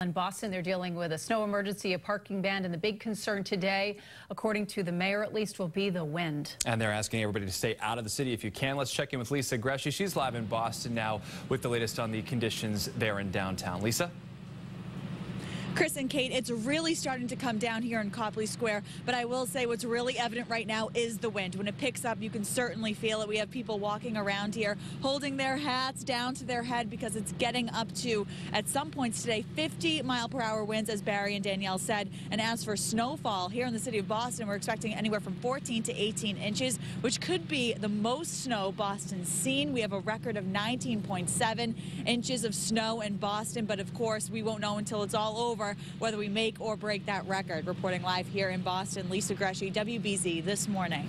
In Boston, they're dealing with a snow emergency, a parking ban, and the big concern today, according to the mayor at least, will be the wind. And they're asking everybody to stay out of the city if you can. Let's check in with Lisa Gresci. She's live in Boston now with the latest on the conditions there in downtown. Lisa? Chris and Kate, it's really starting to come down here in Copley Square, but I will say what's really evident right now is the wind. When it picks up, you can certainly feel it. We have people walking around here holding their hats down to their head because it's getting up to, at some points today, 50-mile-per-hour winds, as Barry and Danielle said. And as for snowfall, here in the city of Boston, we're expecting anywhere from 14 to 18 inches, which could be the most snow Boston's seen. We have a record of 19.7 inches of snow in Boston, but of course, we won't know until it's all over whether we make or break that record. Reporting live here in Boston, Lisa Gresci, WBZ This Morning.